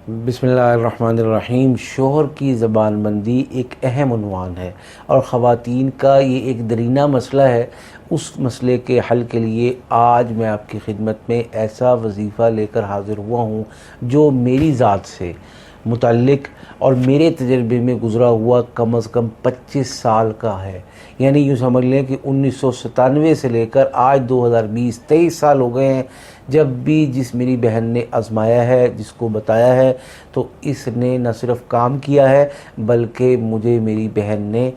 بسم اللہ الرحمن الرحیم۔ شوہر کی زبان بندی ایک اہم عنوان ہے اور خواتین کا یہ ایک درینہ مسئلہ ہے۔ اس مسئلے کے حل کے لیے آج میں آپ کی خدمت میں ایسا وظیفہ لے کر حاضر ہوا ہوں جو میری ذات سے متعلق اور میرے تجربے میں گزرا ہوا کم از کم 25 سال کا ہے۔ یعنی یوں سمجھ لیں کہ 1997 سے لے کر آج 2020 23 سال ہو گئے ہیں۔ جب بھی جس میری بہن نے آزمایا ہے، جس کو بتایا ہے، تو اس نے نہ صرف کام کیا ہے بلکہ مجھے میری بہن نے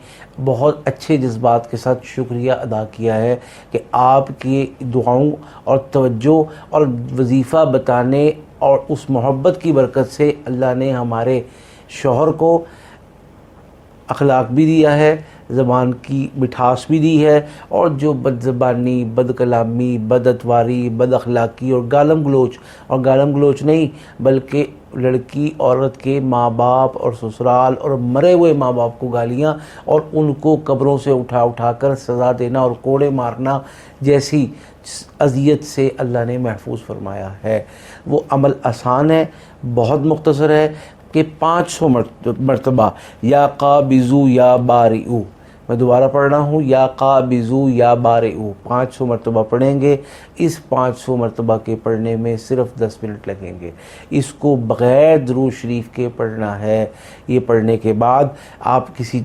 بہت اچھے جذبات کے ساتھ شکریہ ادا کیا ہے کہ آپ کی دعاؤں اور توجہ اور وظیفہ بتانے اور اس محبت کی برکت سے اللہ نے ہمارے شوہر کو اخلاق بھی دیا ہے، زبان کی مٹھاس بھی دی ہے، اور جو بد زبانی، بد کلامی، بد اتواری، بد اخلاقی اور گالم گلوچ نہیں بلکہ لڑکی عورت کے ماں باپ اور سسرال اور مرے ہوئے ماں باپ کو گالیاں اور ان کو قبروں سے اٹھا کر سزا دینا اور کوڑے مارنا جیسی اذیت سے اللہ نے محفوظ فرمایا ہے۔ وہ عمل آسان ہے، بہت مختصر ہے کہ 500 مرتبہ یا قابضو یا بارئو، میں دوبارہ پڑھ رہا ہوں، یا قابضو یا بارئو 500 مرتبہ پڑھیں گے۔ اس 500 مرتبہ کے پڑھنے میں صرف 10 منٹ لگیں گے۔ اس کو بغیر درود شریف کے پڑھنا ہے۔ یہ پڑھنے کے بعد آپ کسی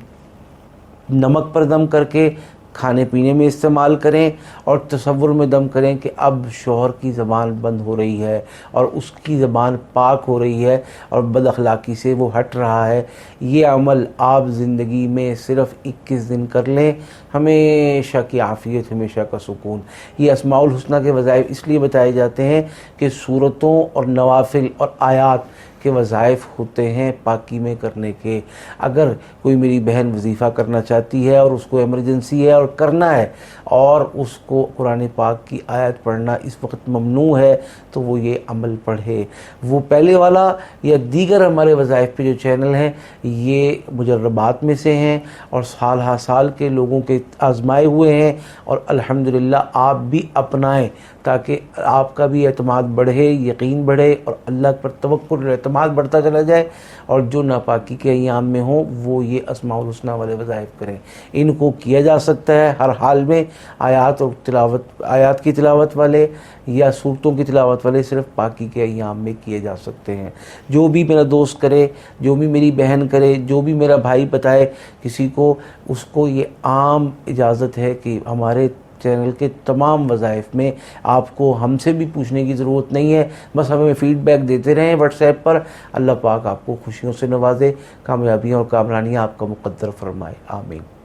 نمک پر دم کر کے کھانے پینے میں استعمال کریں اور تصور میں دم کریں کہ اب شوہر کی زبان بند ہو رہی ہے اور اس کی زبان پاک ہو رہی ہے اور بد اخلاقی سے وہ ہٹ رہا ہے۔ یہ عمل آپ زندگی میں صرف 21 دن کر لیں، ہمیشہ کی عافیت، ہمیشہ کا سکون۔ یہ اسماء الحسنہ کے وظائف اس لیے بتائے جاتے ہیں کہ سورتوں اور نوافل اور آیات کے وظائف ہوتے ہیں پاکی میں کرنے کے۔ اگر کوئی میری بہن وظیفہ کرنا چاہتی ہے اور اس کو ایمرجنسی ہے اور کرنا ہے اور اس کو قرآن پاک کی آیت پڑھنا اس وقت ممنوع ہے تو وہ یہ عمل پڑھے۔ وہ پہلے والا یا دیگر ہمارے وظائف پہ جو چینل ہیں یہ مجربات میں سے ہیں اور سال ہا سال کے لوگوں کے آزمائے ہوئے ہیں، اور الحمدللہ آپ بھی اپنائیں تاکہ آپ کا بھی اعتماد بڑھے، یقین بڑھے اور اللہ پر توکل اور اعتماد بڑھتا چلا جائے۔ اور جو ناپاکی کے ایام میں ہوں وہ یہ اسماء الحسنہ والے وظائف کریں۔ ان کو کیا جا سکتا ہے ہر حال میں۔ آیات کی تلاوت والے یا سورتوں کی تلاوت والے صرف پاکی کے ایام میں کیے جا سکتے ہیں۔ جو بھی میرا دوست کرے، جو بھی میری بہن کرے، جو بھی میرا بھائی بتائے کسی کو، اس کو یہ عام اجازت ہے کہ ہمارے چینل کے تمام وظائف میں آپ کو ہم سے بھی پوچھنے کی ضرورت نہیں ہے، بس ہمیں فیڈ بیک دیتے رہیں واٹس ایپ پر۔ اللہ پاک آپ کو خوشیوں سے نوازے، کامیابیاں اور کامرانیاں آپ کا مقدر فرمائے، آمین۔